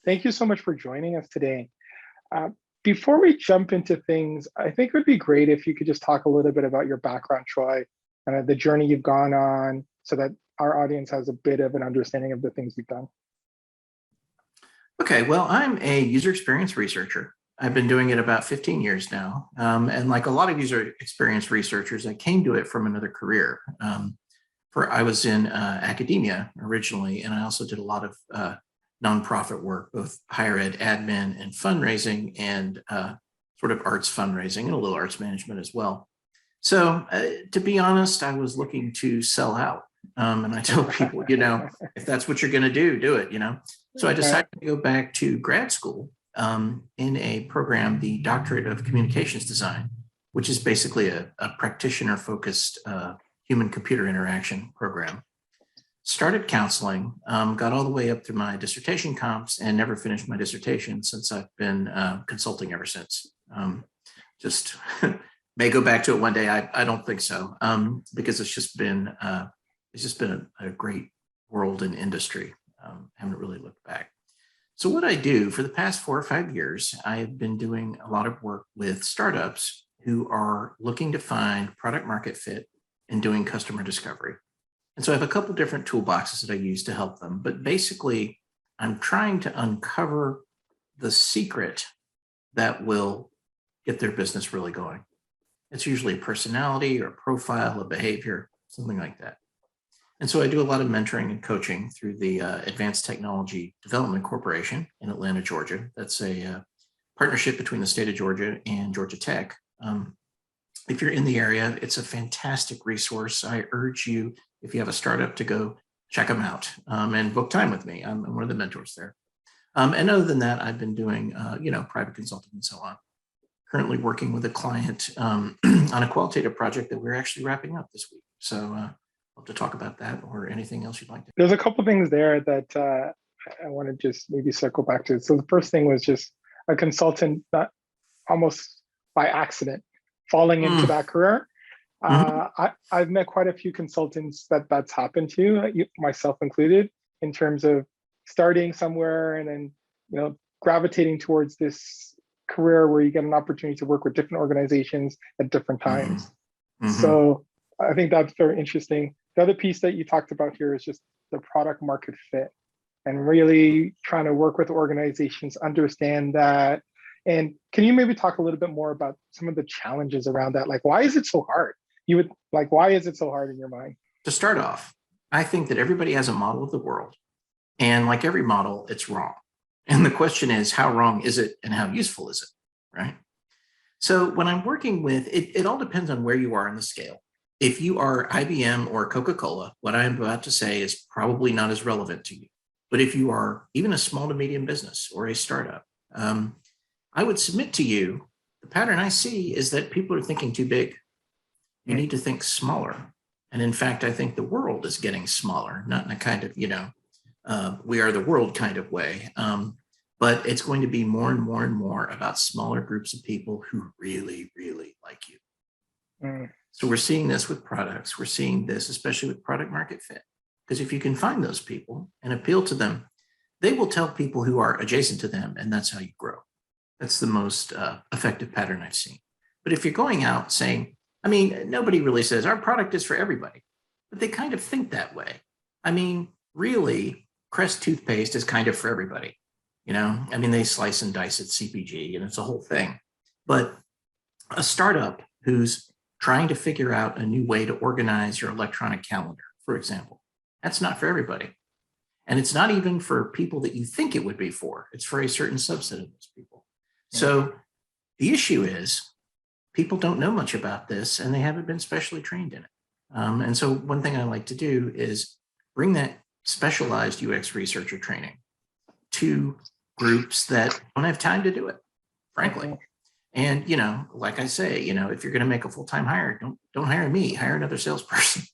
Thank you so much for joining us today. Uh, Before we jump into things, I think it would be great if you could just talk a little bit about your background, Troy, the journey you've gone on, so that our audience has a bit of an understanding of the things you've done. Okay, well, I'm a user experience researcher. I've been doing it about 15 years now. And like a lot of user experience researchers, I came to it from another career. I was in academia originally, and I also did a lot of nonprofit work, both higher ed admin and fundraising, and sort of arts fundraising and a little arts management as well. So to be honest, I was looking to sell out. And I tell people, if that's what you're going to do it. So I decided to go back to grad school in a program, the Doctorate of Communications Design, which is basically a practitioner-focused human-computer interaction program. Started counseling, got all the way up through my dissertation comps, and never finished my dissertation since I've been consulting ever since. Just may go back to it one day. I don't think so, because it's just been a great world and industry. Haven't really looked back. So what I do for the past 4 or 5 years, I have been doing a lot of work with startups who are looking to find product market fit and doing customer discovery. And so I have a couple different toolboxes that I use to help them. But basically, I'm trying to uncover the secret that will get their business really going. It's usually a personality or a profile, a behavior, something like that. And so I do a lot of mentoring and coaching through the Advanced Technology Development Corporation in Atlanta, Georgia. That's a partnership between the state of Georgia and Georgia Tech. If you're in the area, it's a fantastic resource. I urge you, if you have a startup, to go check them out and book time with me. I'm one of the mentors there. And other than that, I've been doing, private consulting and so on. Currently working with a client on a qualitative project that we're actually wrapping up this week. So love to talk about that or anything else you'd like to. There's a couple things there that I want to just maybe circle back to. So the first thing was just a consultant that almost by accident falling into that career. I've met quite a few consultants that's happened to, myself included, in terms of starting somewhere and then gravitating towards this career where you get an opportunity to work with different organizations at different times. So I think that's very interesting. The other piece that you talked about here is just the product market fit and really trying to work with organizations, understand that. And can you maybe talk a little bit more about some of the challenges around that? Like, why is it so hard? Why is it so hard in your mind? To start off, I think that everybody has a model of the world. And like every model, it's wrong. And the question is, how wrong is it and how useful is it, right? So when I'm working with, it all depends on where you are on the scale. If you are IBM or Coca-Cola, what I'm about to say is probably not as relevant to you. But if you are even a small to medium business or a startup, I would submit to you, the pattern I see is that people are thinking too big. You need to think smaller. And in fact, I think the world is getting smaller, not in a kind of, we are the world kind of way. But it's going to be more and more and more about smaller groups of people who really, really like you. So we're seeing this with products. We're seeing this, especially with product market fit. Because if you can find those people and appeal to them, they will tell people who are adjacent to them, and that's how you grow. That's the most effective pattern I've seen. But if you're going out saying, nobody really says our product is for everybody, but they kind of think that way. Really, Crest toothpaste is kind of for everybody. They slice and dice it CPG and it's a whole thing. But a startup who's trying to figure out a new way to organize your electronic calendar, for example, that's not for everybody. And it's not even for people that you think it would be for. It's for a certain subset of those people. So the issue is people don't know much about this and they haven't been specially trained in it. And so one thing I like to do is bring that specialized UX researcher training to groups that don't have time to do it, frankly. And, like I say, if you're going to make a full-time hire, don't hire me, hire another salesperson,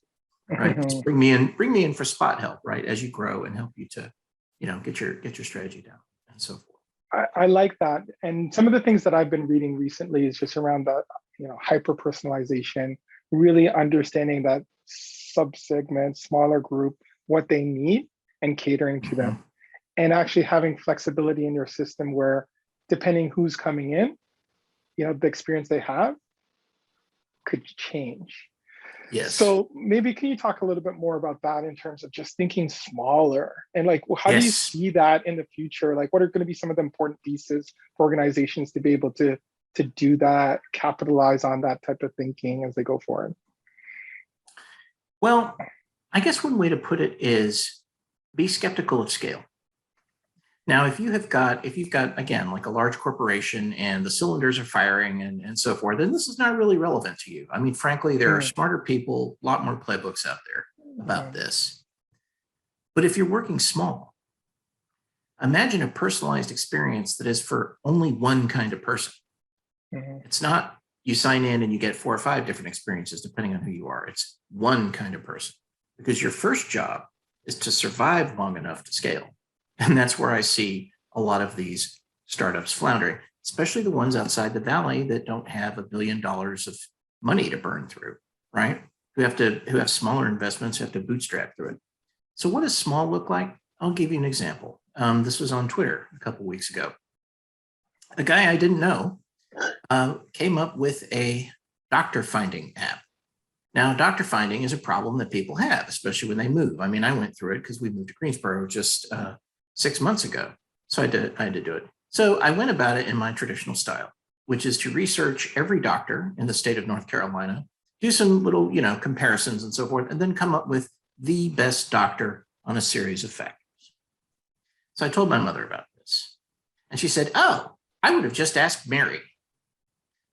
right? Just bring me in for spot help, right? As you grow and help you to, get your strategy down and so forth. I like that. And some of the things that I've been reading recently is just around the, hyper personalization, really understanding that subsegment, smaller group, what they need and catering to them. and actually having flexibility in your system where depending who's coming in, the experience they have could change. Yes. So maybe can you talk a little bit more about that in terms of just thinking smaller and like how do you Yes. see that in the future? Like what are going to be some of the important pieces for organizations to be able to do that, capitalize on that type of thinking as they go forward? Well, I guess one way to put it is be skeptical of scale. Now, if you've got, again, like a large corporation and the cylinders are firing and so forth, then this is not really relevant to you. I mean, frankly, there are Mm, smarter people, a lot more playbooks out there about mm, this. But if you're working small, imagine a personalized experience that is for only one kind of person. mm, It's not you sign in and you get 4 or 5 different experiences depending on who you are. It's one kind of person because your first job is to survive long enough to scale. And that's where I see a lot of these startups floundering, especially the ones outside the valley that don't have $1 billion of money to burn through, right? Who have smaller investments, who have to bootstrap through it. So what does small look like? I'll give you an example. This was on Twitter a couple of weeks ago. A guy I didn't know came up with a doctor finding app. Now, doctor finding is a problem that people have, especially when they move. I mean, I went through it because we moved to Greensboro just 6 months ago. So I had to do it. So I went about it in my traditional style, which is to research every doctor in the state of North Carolina, do some little, comparisons and so forth, and then come up with the best doctor on a series of factors. So I told my mother about this. And she said, "Oh, I would have just asked Mary."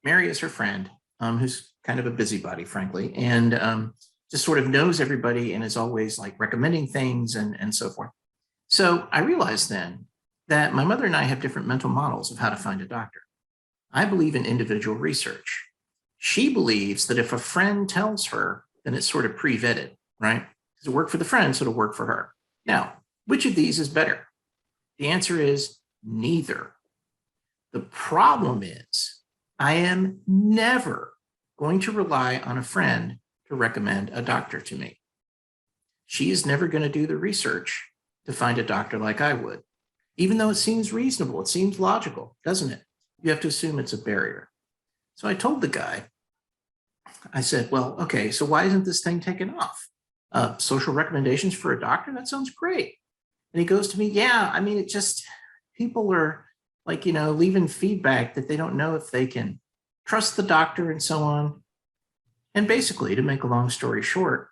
Mary is her friend, who's kind of a busybody, frankly, and just sort of knows everybody and is always like recommending things and so forth. So I realized then that my mother and I have different mental models of how to find a doctor. I believe in individual research. She believes that if a friend tells her, then it's sort of pre-vetted, right? Because it worked for the friend, so it'll work for her. Now, which of these is better? The answer is neither. The problem is I am never going to rely on a friend to recommend a doctor to me. She is never going to do the research to find a doctor like I would, even though it seems reasonable, it seems logical, doesn't it? You have to assume it's a barrier. So I told the guy, I said, well, okay, so why isn't this thing taken off? Social recommendations for a doctor? That sounds great. And he goes to me, yeah, I mean, it just, people are like, leaving feedback that they don't know if they can trust the doctor and so on. And basically, to make a long story short,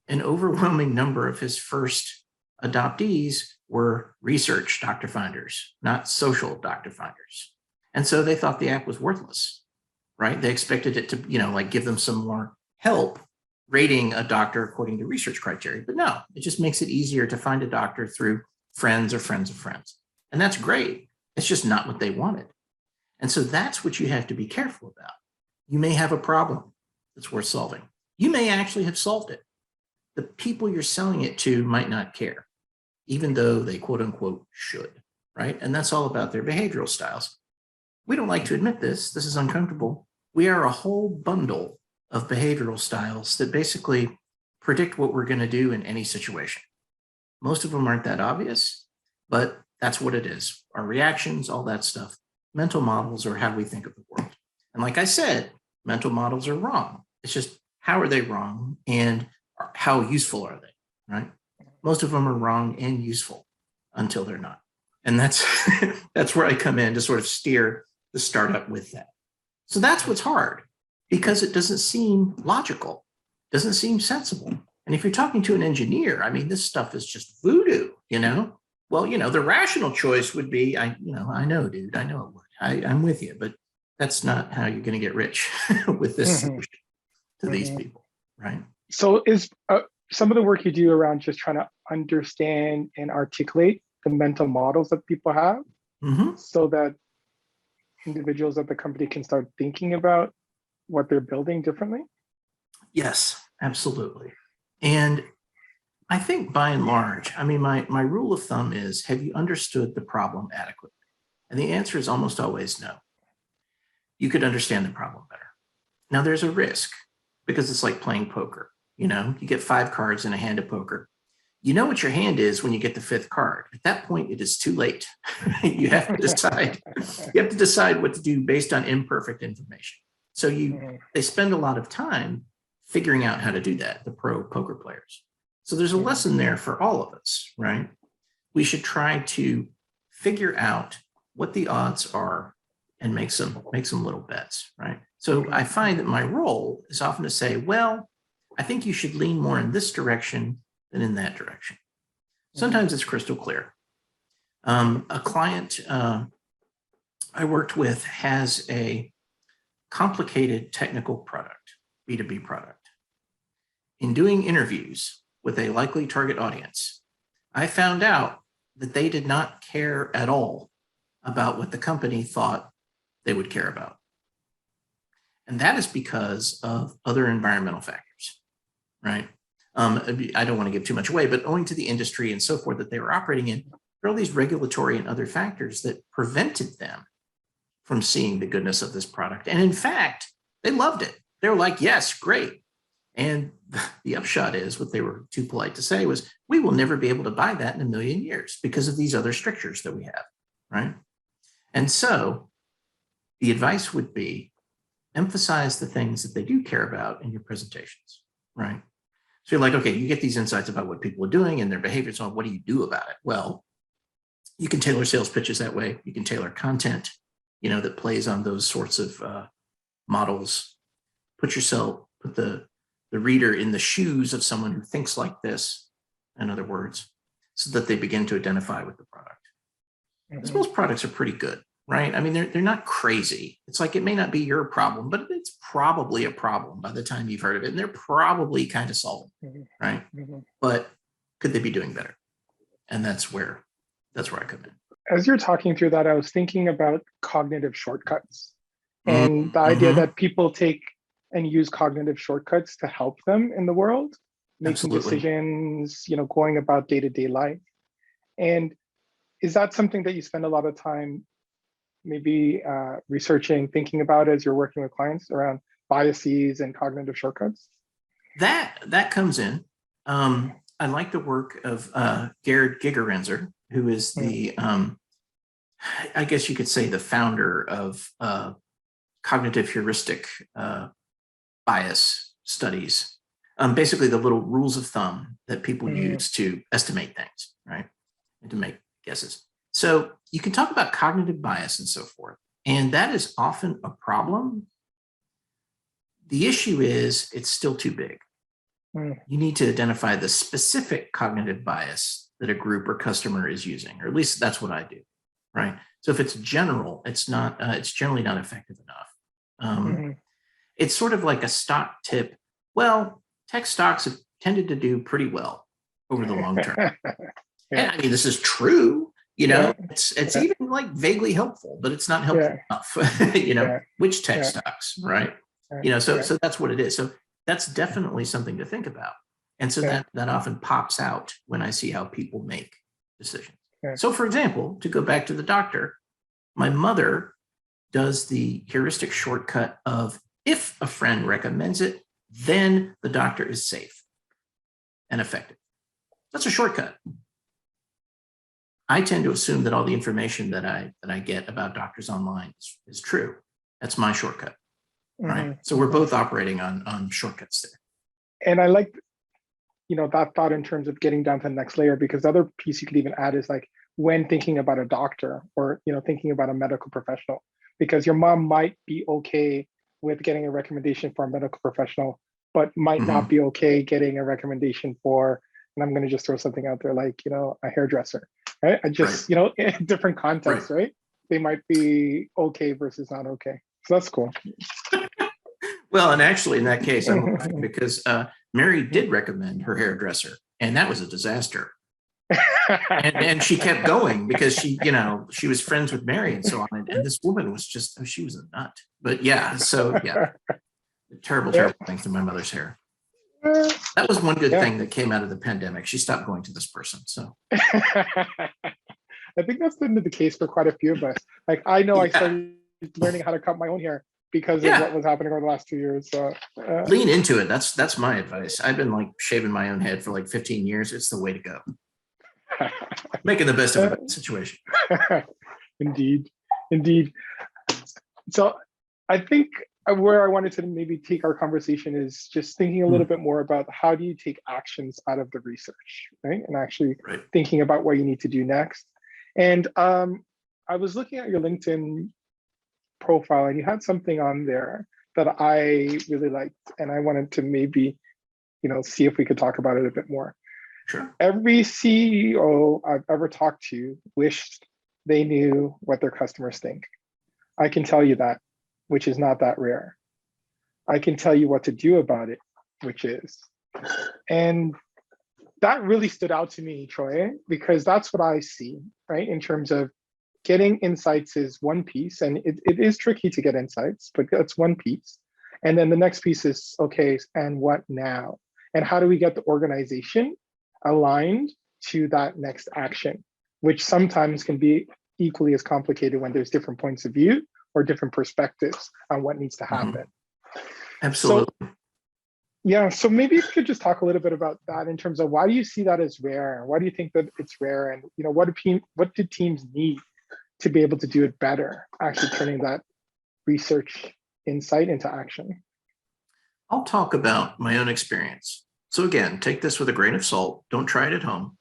an overwhelming number of his first adoptees were research doctor finders, not social doctor finders. And so they thought the app was worthless, right? They expected it to, like give them some more help rating a doctor according to research criteria. But no, it just makes it easier to find a doctor through friends or friends of friends. And that's great. It's just not what they wanted. And so that's what you have to be careful about. You may have a problem that's worth solving. You may actually have solved it. The people you're selling it to might not care, even though they quote unquote should, right? And that's all about their behavioral styles. We don't like to admit this. This is uncomfortable. We are a whole bundle of behavioral styles that basically predict what we're going to do in any situation. Most of them aren't that obvious, but that's what it is. Our reactions, all that stuff. Mental models are how we think of the world. And like I said, mental models are wrong. It's just how are they wrong and how useful are they, right? Most of them are wrong and useful until they're not. And that's that's where I come in to sort of steer the startup with that. So that's what's hard because it doesn't seem logical, doesn't seem sensible. And if you're talking to an engineer, I mean, this stuff is just voodoo, Well, the rational choice would be, I know, dude, I know it would. I'm with you, but that's not how you're going to get rich with this mhm, solution to these mhm. people, right? So is some of the work you do around just trying to understand and articulate the mental models that people have Mm-hmm. so that individuals at the company can start thinking about what they're building differently? Yes, absolutely. And I think by and large, I mean, my rule of thumb is, have you understood the problem adequately? And the answer is almost always no. You could understand the problem better. Now, there's a risk because it's like playing poker. You get 5 cards in a hand of poker. You know what your hand is when you get the fifth card. At that point, it is too late. You have to decide. You have to decide what to do based on imperfect information. So they spend a lot of time figuring out how to do that, the pro poker players. So there's a lesson there for all of us, right? We should try to figure out what the odds are and make some little bets, right? So I find that my role is often to say, well, I think you should lean more in this direction than in that direction. Sometimes it's crystal clear. A client I worked with has a complicated technical product, B2B product. In doing interviews with a likely target audience, I found out that they did not care at all about what the company thought they would care about. And that is because of other environmental factors, right? I don't want to give too much away, but owing to the industry and so forth that they were operating in, there are all these regulatory and other factors that prevented them from seeing the goodness of this product. And in fact, they loved it. They were like, yes, great. And the upshot is, what they were too polite to say was, we will never be able to buy that in a million years because of these other strictures that we have, right? And so the advice would be, emphasize the things that they do care about in your presentations, right? So you're like, okay, you get these insights about what people are doing and their behavior. So what do you do about it? Well, you can tailor sales pitches that way. You can tailor content, that plays on those sorts of models. Put the reader in the shoes of someone who thinks like this, in other words, so that they begin to identify with the product. Because most products are pretty good, right? I mean, they're not crazy. It's like, it may not be your problem, but it's probably a problem by the time you've heard of it. And they're probably kind of solving, right? But could they be doing better? And that's where I come in. As you're talking through that, I was thinking about cognitive shortcuts and the idea that people take and use cognitive shortcuts to help them in the world, making decisions, going about day-to-day life. And is that something that you spend a lot of time maybe researching, thinking about as you're working with clients around biases and cognitive shortcuts? That comes in. I like the work of Gerd Gigerenzer, who is the, I guess you could say, the founder of cognitive heuristic bias studies. Basically, the little rules of thumb that people use to estimate things, right? And to make guesses. So you can talk about cognitive bias and so forth, and that is often a problem. The issue is, it's still too big. You need to identify the specific cognitive bias that a group or customer is using, or at least that's what I do, right? So if it's general, it's generally not effective enough. It's sort of like a stock tip. Well, tech stocks have tended to do pretty well over the long term. And I mean, this is true. It's even like vaguely helpful, but it's not helpful enough. Which tech stocks, right? So that's what it is. So that's definitely something to think about. And so that often pops out when I see how people make decisions. So for example, to go back to the doctor, my mother does the heuristic shortcut of, if a friend recommends it, then the doctor is safe and effective. That's a shortcut. I tend to assume that all the information that I get about doctors online is true. That's my shortcut, right? So we're both operating on shortcuts there. And I like, that thought in terms of getting down to the next layer, because the other piece you could even add is like, when thinking about a doctor or, thinking about a medical professional, because your mom might be okay with getting a recommendation for a medical professional, but might not be okay getting a recommendation for, and I'm going to just throw something out there, like, a hairdresser, right? In different contexts, right? They might be okay versus not okay. So that's cool. Well, and actually in that case, I'm laughing because Mary did recommend her hairdresser, and that was a disaster. and she kept going because she was friends with Mary and so on. And this woman was just, she was a nut. But terrible things to my mother's hair. That was one good thing that came out of the pandemic. She stopped going to this person. So I think that's been the case for quite a few of us. Like, I know I started learning how to cut my own hair because of Yeah. what was happening over the last 2 years. So Lean into it. That's my advice. I've been like shaving my own head for like 15 years. It's the way to go. Making the best of a bad situation. indeed, indeed. So I think where I wanted to maybe take our conversation is just thinking a little bit more about how do you take actions out of the research, right? And actually thinking about what you need to do next. And I was looking at your LinkedIn profile, and you had something on there that I really liked, and I wanted to maybe, see if we could talk about it a bit more. Sure. Every CEO I've ever talked to wished they knew what their customers think. I can tell you that, which is not that rare. I can tell you what to do about it, which is. And that really stood out to me, Troy, because that's what I see, right? In terms of getting insights is one piece, and it is tricky to get insights, but that's one piece. And then the next piece is, okay, and what now? And how do we get the organization aligned to that next action, which sometimes can be equally as complicated when there's different points of view or different perspectives on what needs to happen. Absolutely. So, yeah, so maybe you could just talk a little bit about that in terms of why do you see that as rare? Why do you think that it's rare? And what do teams need to be able to do it better, actually turning that research insight into action? I'll talk about my own experience. So again, take this with a grain of salt. Don't try it at home.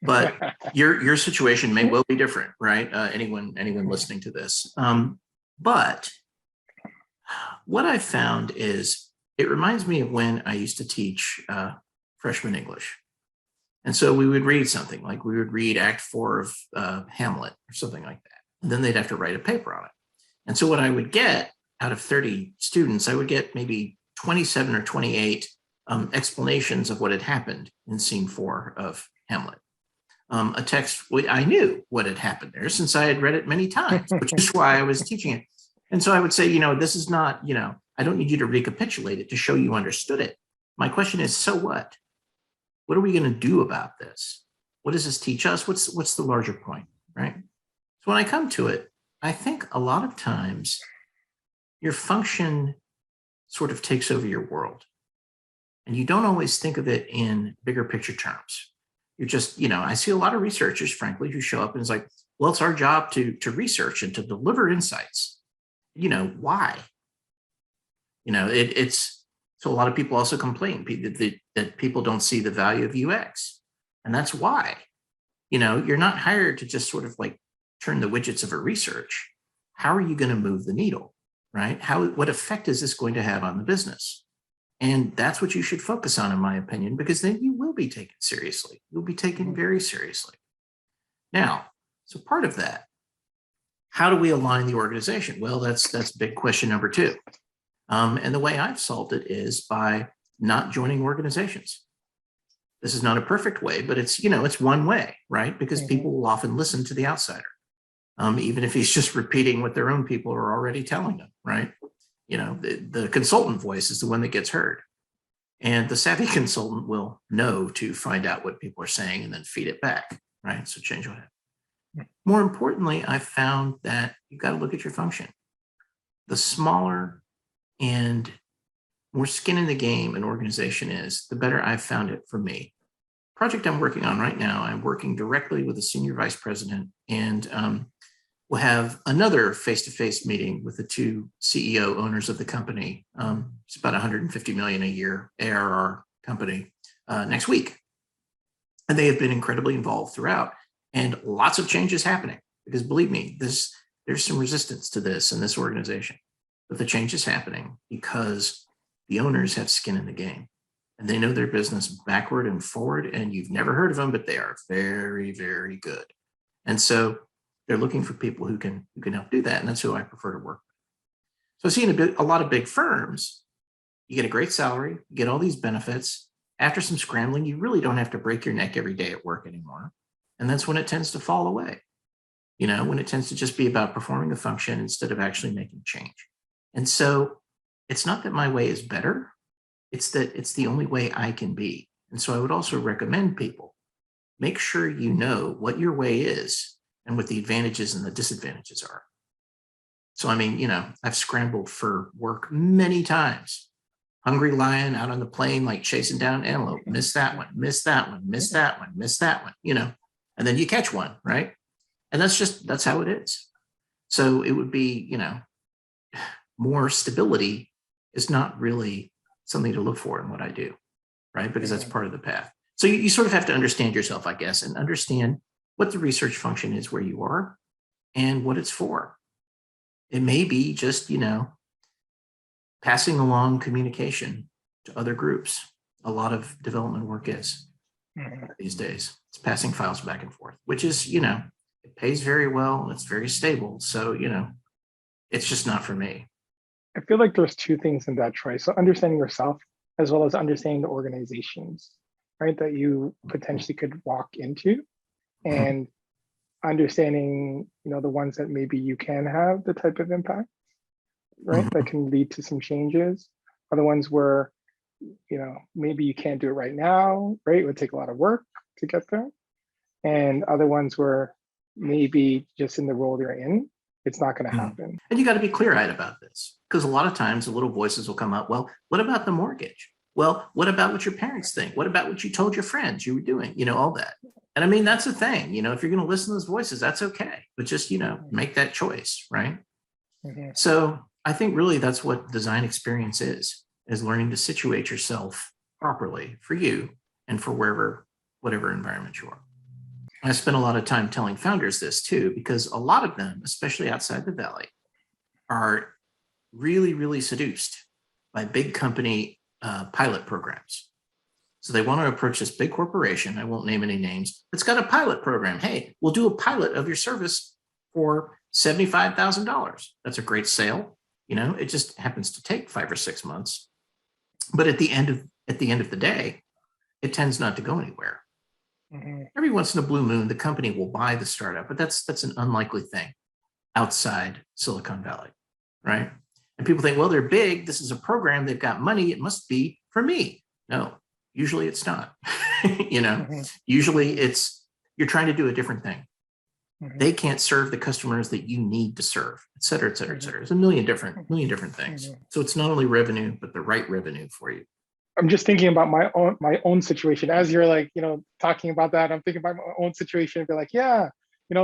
But your situation may well be different, right? Anyone listening to this. But what I found is it reminds me of when I used to teach freshman English. And so we would read something like we would read Act 4 of Hamlet or something like that. And then they'd have to write a paper on it. And so what I would get out of 30 students, I would get maybe 27 or 28 explanations of what had happened in scene 4 of Hamlet. A text, I knew what had happened there since I had read it many times, which is why I was teaching it. And so I would say, this is not, I don't need you to recapitulate it to show you understood it. My question is, so what? What are we going to do about this? What does this teach us? What's the larger point, right? So when I come to it, I think a lot of times your function sort of takes over your world. And you don't always think of it in bigger picture terms. You're just, I see a lot of researchers, frankly, who show up and it's like, well, it's our job to research and to deliver insights. Why? It's so a lot of people also complain that people don't see the value of UX. And that's why, you're not hired to just sort of like turn the widgets of a research. How are you going to move the needle, right? What effect is this going to have on the business? And that's what you should focus on, in my opinion, because then you will be taken seriously. You'll be taken very seriously. Now, so part of that, how do we align the organization? Well, that's big question number 2. And the way I've solved it is by not joining organizations. This is not a perfect way, but it's one way, right? Because people will often listen to the outsider, even if he's just repeating what their own people are already telling them, right? The consultant voice is the one that gets heard. And the savvy consultant will know to find out what people are saying and then feed it back, right? So change what happens. More importantly, I found that you've got to look at your function. The smaller and more skin in the game an organization is, the better I've found it for me. Project I'm working on right now, I'm working directly with a senior vice president, and we'll have another face-to-face meeting with the 2 CEO owners of the company. It's about 150 million a year ARR company next week. And they have been incredibly involved throughout, and lots of changes happening because believe me, there's some resistance to this in this organization, but the change is happening because the owners have skin in the game and they know their business backward and forward, and you've never heard of them, but they are very, very good. And so they're looking for people who can help do that. And that's who I prefer to work with. So seeing a lot of big firms, you get a great salary, you get all these benefits. After some scrambling, you really don't have to break your neck every day at work anymore. And that's when it tends to fall away. When it tends to just be about performing a function instead of actually making change. And so it's not that my way is better. It's that it's the only way I can be. And so I would also recommend people, make sure you know what your way is and what the advantages and the disadvantages are. So, I mean, I've scrambled for work many times. Hungry lion out on the plain, like chasing down antelope, miss that one, miss that one, miss that one, miss that one, and then you catch one, right? And that's how it is. So it would be, more stability is not really something to look for in what I do, right? Because that's part of the path. So you sort of have to understand yourself, I guess, and understand what the research function is where you are and what it's for. It may be just, passing along communication to other groups. A lot of development work is these days. It's passing files back and forth, which is, it pays very well. It's very stable. So, it's just not for me. I feel like there's two things in that, Troy. So understanding yourself as well as understanding the organizations, right, that you potentially could walk into, and understanding, the ones that maybe you can have the type of impact, right, that can lead to some changes. Other ones where, maybe you can't do it right now, right? It would take a lot of work to get there. And other ones where maybe just in the role you're in, it's not going to happen. And you got to be clear-eyed about this, because a lot of times the little voices will come up. Well, what about the mortgage? Well, what about what your parents think? What about what you told your friends you were doing? All that. And I mean, that's the thing, if you're going to listen to those voices, that's okay. But just, make that choice, right? So I think really that's what design experience is learning to situate yourself properly for you and for whatever environment you are. I spend a lot of time telling founders this too, because a lot of them, especially outside the Valley, are really, really seduced by big company pilot programs. So they want to approach this big corporation. I won't name any names. It's got a pilot program. Hey, we'll do a pilot of your service for $75,000. That's a great sale. It just happens to take 5 or 6 months. But at the end of the day, it tends not to go anywhere. Every once in a blue moon, the company will buy the startup, but that's an unlikely thing outside Silicon Valley, right? And people think, well, they're big. This is a program. They've got money. It must be for me. No, usually it's not. Usually you're trying to do a different thing. They can't serve the customers that you need to serve, et cetera, et cetera, et cetera. There's a million different things. So it's not only revenue, but the right revenue for you. I'm just thinking about my own situation as you're like, talking about that. I'm thinking about my own situation and be like, yeah,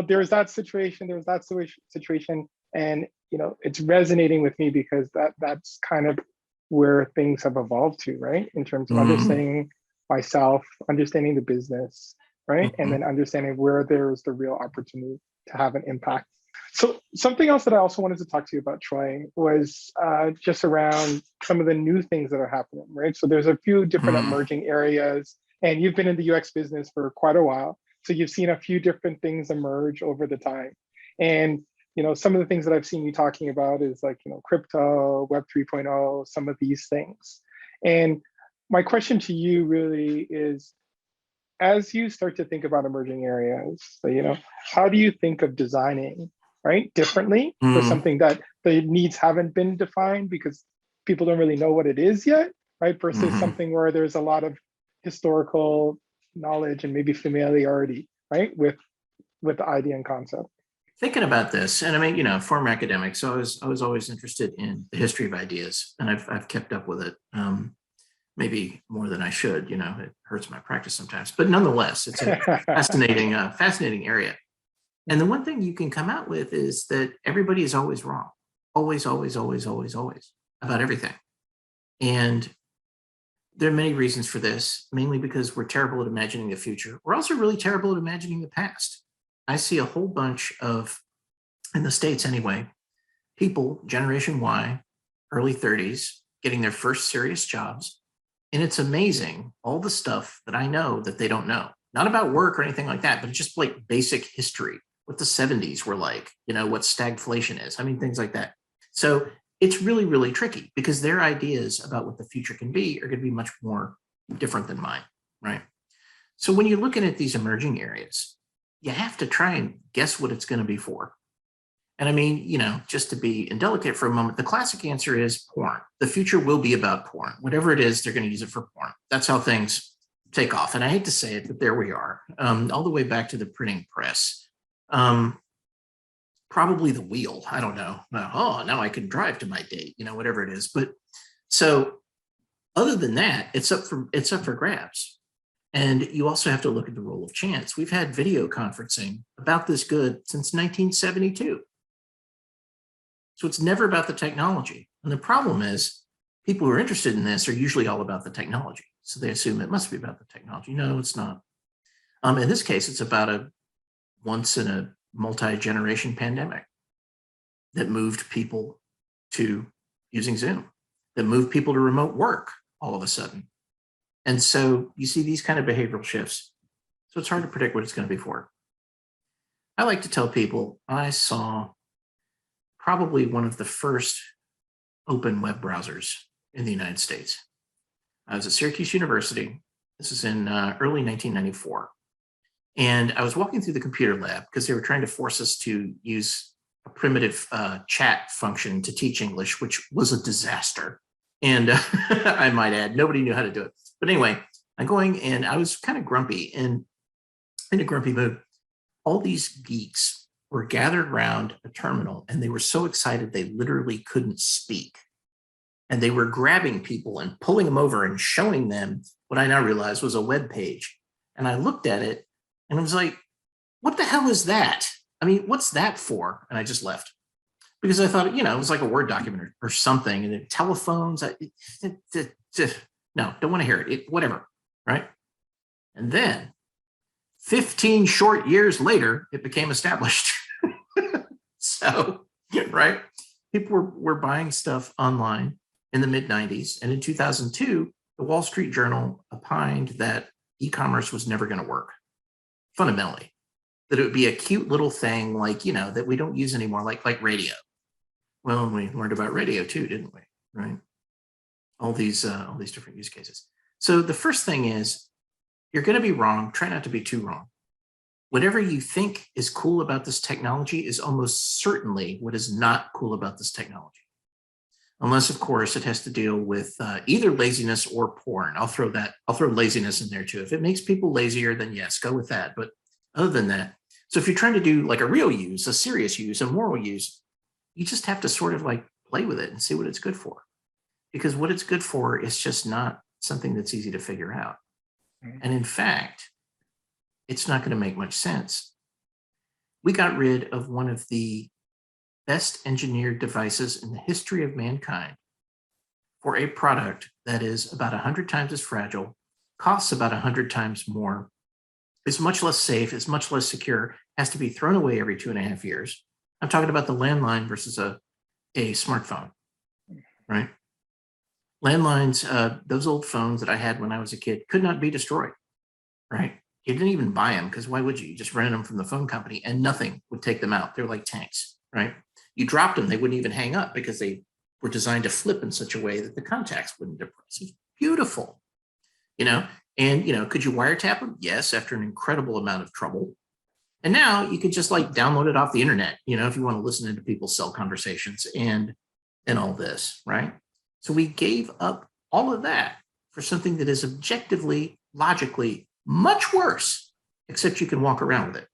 there's that situation, and it's resonating with me because that's kind of where things have evolved to, right? In terms of understanding myself, understanding the business, right? And then understanding where there's the real opportunity to have an impact. So something else that I also wanted to talk to you about, Troy, was just around some of the new things that are happening, right? So there's a few different emerging areas, and you've been in the UX business for quite a while. So you've seen a few different things emerge over the time. And, some of the things that I've seen you talking about is like, crypto, Web 3.0, some of these things. And my question to you really is, as you start to think about emerging areas, so, how do you think of designing, right, differently for something that the needs haven't been defined because people don't really know what it is yet, right? Versus something where there's a lot of historical knowledge and maybe familiarity, right, with the idea and concept. Thinking about this, and I mean, former academic, so I was always interested in the history of ideas, and I've kept up with it. Maybe more than I should, it hurts my practice sometimes, but nonetheless, it's a fascinating area. And the one thing you can come out with is that everybody is always wrong, always about everything. And there are many reasons for this, mainly because we're terrible at imagining the future. We're also really terrible at imagining the past. I see a whole bunch of, in the States anyway, people, Generation Y, early 30s, getting their first serious jobs. And it's amazing, all the stuff that I know that they don't know. Not about work or anything like that, but just like basic history, what the 70s were like, what stagflation is. I mean, things like that. So it's really, really tricky because their ideas about what the future can be are going to be much more different than mine, right? So when you're looking at these emerging areas, you have to try and guess what it's going to be for. And I mean, just to be indelicate for a moment, the classic answer is porn. The future will be about porn. Whatever it is, they're going to use it for porn. That's how things take off. And I hate to say it, but there we are. All the way back to the printing press. probably the wheel. I don't know. Oh, now I can drive to my date, whatever it is. But so other than that, it's up for grabs. And you also have to look at the role of chance. We've had video conferencing about this good since 1972. So it's never about the technology. And the problem is people who are interested in this are usually all about the technology. So they assume it must be about the technology. No, it's not. In this case, it's about a once in a multi-generation pandemic that moved people to using Zoom, that moved people to remote work all of a sudden. And so you see these kind of behavioral shifts. So it's hard to predict what it's going to be for. I like to tell people I saw probably one of the first open web browsers in the United States. I was at Syracuse University. This is in early 1994. And I was walking through the computer lab because they were trying to force us to use a primitive chat function to teach English, which was a disaster. And I might add, nobody knew how to do it. But anyway, I'm going and I was kind of grumpy and in a grumpy mood. All these geeks were gathered around a terminal and they were so excited they literally couldn't speak. And they were grabbing people and pulling them over and showing them what I now realize was a web page. And I looked at it and I was like, what the hell is that? I mean, what's that for? And I just left. Because I thought, it was like a Word document or something. And then telephones, no, don't want to hear it. Whatever, right? And then 15 short years later, it became established. So, right? People were buying stuff online in the mid-90s. And in 2002, the Wall Street Journal opined that e-commerce was never going to work, fundamentally. That it would be a cute little thing like, that we don't use anymore, like radio. Well, we learned about radio too, didn't we? Right? All these different use cases. So the first thing is you're going to be wrong. Try not to be too wrong. Whatever you think is cool about this technology is almost certainly what is not cool about this technology. Unless, of course, it has to deal with either laziness or porn. I'll throw laziness in there too. If it makes people lazier, then yes, go with that. But other than that, so if you're trying to do like a real use, a serious use, a moral use, you just have to sort of like play with it and see what it's good for. Because what it's good for is just not something that's easy to figure out. And in fact, it's not going to make much sense. We got rid of one of the best engineered devices in the history of mankind for a product that is about 100 times as fragile, costs about 100 times more, is much less safe, is much less secure, has to be thrown away every 2.5 years. I'm talking about the landline versus a smartphone, right? Landlines, those old phones that I had when I was a kid could not be destroyed, right? You didn't even buy them because why would you? You just rented them from the phone company and nothing would take them out. They're like tanks, right? You dropped them, they wouldn't even hang up because they were designed to flip in such a way that the contacts wouldn't depress. It's beautiful, and, could you wiretap them? Yes, after an incredible amount of trouble. And now you could just like download it off the internet, if you want to listen into people's cell conversations and all this, right? So we gave up all of that for something that is objectively, logically much worse, except you can walk around with it.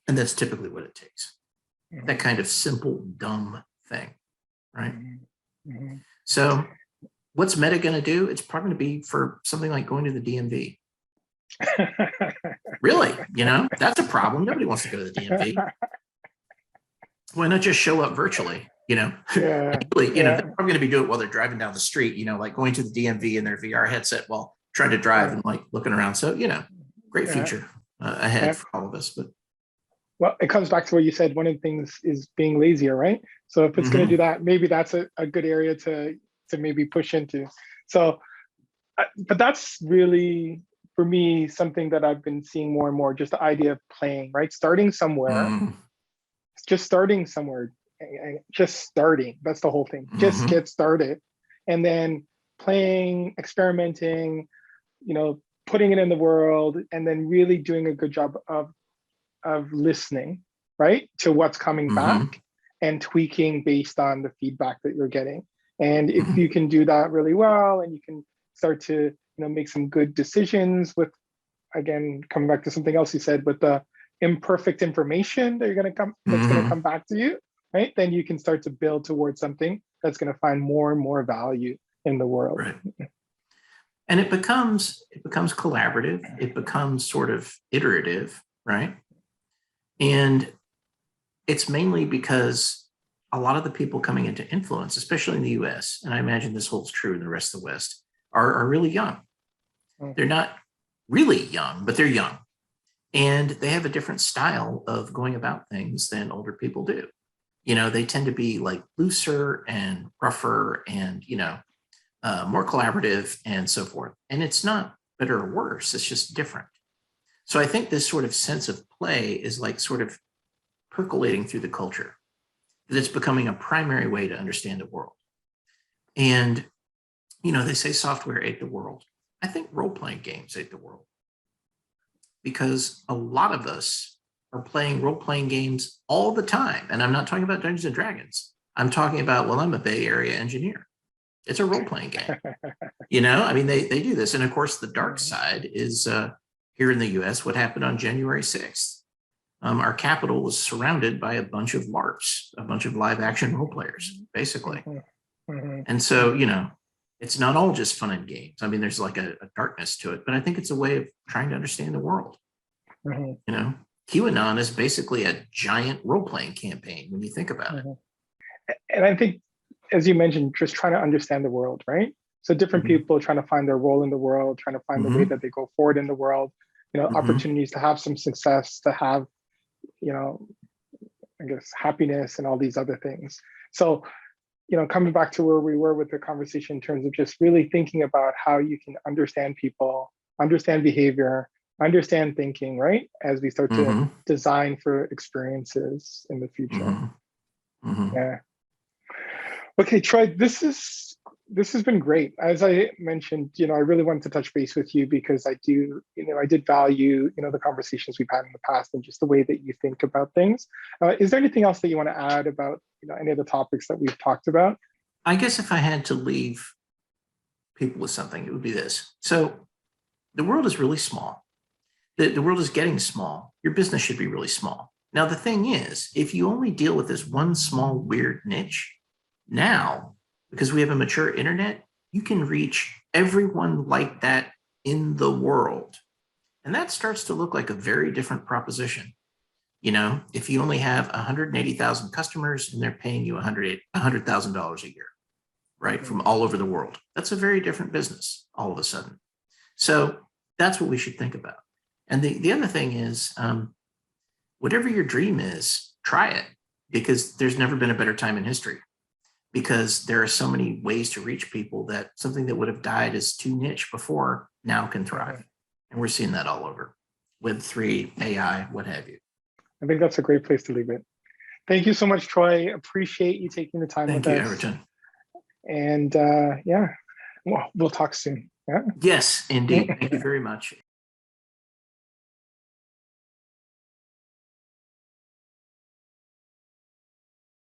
And that's typically what it takes. That kind of simple, dumb thing, right? Mm-hmm. So what's Meta going to do? It's probably going to be for something like going to the DMV. Really, that's a problem. Nobody wants to go to the DMV. Why not just show up virtually? Yeah, they're probably going to be doing it while they're driving down the street, like going to the DMV in their VR headset while trying to drive and like looking around. So, great future ahead for all of us. But well, it comes back to what you said. One of the things is being lazier, right? So if it's going to do that, maybe that's a good area to maybe push into. So, but that's really, for me, something that I've been seeing more and more, just the idea of playing, right? Starting somewhere, just starting somewhere, just starting. That's the whole thing. Just get started. And then playing, experimenting, putting it in the world, and then really doing a good job of listening, right, to what's coming back and tweaking based on the feedback that you're getting. And if you can do that really well, and you can start to make some good decisions with, again, coming back to something else you said, with the imperfect information that that's going to come back to you, right? Then you can start to build towards something that's going to find more and more value in the world. Right. And it becomes collaborative. It becomes sort of iterative, right? And it's mainly because a lot of the people coming into influence, especially in the US, and I imagine this holds true in the rest of the West, are really young. They're not really young, but they're young. And they have a different style of going about things than older people do. They tend to be like looser and rougher and, more collaborative and so forth. And it's not better or worse, it's just different. So I think this sort of sense of play is like sort of percolating through the culture, that it's becoming a primary way to understand the world. And, they say software ate the world. I think role-playing games ate the world, because a lot of us are playing role-playing games all the time. And I'm not talking about Dungeons and Dragons. I'm talking about, well, I'm a Bay Area engineer. It's a role-playing game. They do this. And of course, the dark side is here in the US, what happened on January 6th. Our capital was surrounded by a bunch of LARPs, a bunch of live action role players, basically. And so, it's not all just fun and games. There's like a darkness to it, but I think it's a way of trying to understand the world. QAnon is basically a giant role-playing campaign when you think about it. And I think, as you mentioned, just trying to understand the world, right? So different people trying to find their role in the world, trying to find the way that they go forward in the world, opportunities to have some success, to have, I guess, happiness and all these other things. So, coming back to where we were with the conversation in terms of just really thinking about how you can understand people, understand behavior, understand thinking, right? As we start to design for experiences in the future. Yeah. Okay, Troy, this has been great. As I mentioned, I really wanted to touch base with you because I did value, the conversations we've had in the past and just the way that you think about things. Is there anything else that you want to add about, any of the topics that we've talked about? I guess if I had to leave people with something, it would be this. So the world is really small. The world is getting small. Your business should be really small. Now, the thing is, if you only deal with this one small, weird niche, now, because we have a mature internet, you can reach everyone like that in the world. And that starts to look like a very different proposition. If you only have 180,000 customers and they're paying you $100,000 a year, right, from all over the world, that's a very different business all of a sudden. So that's what we should think about. And the other thing is, whatever your dream is, try it, because there's never been a better time in history. Because there are so many ways to reach people that something that would have died as too niche before now can thrive. And we're seeing that all over. Web3, AI, what have you. I think that's a great place to leave it. Thank you so much, Troy. Appreciate you taking the time with us. Thank you, Everton. And we'll talk soon. Yeah. Yes, indeed. Thank you very much.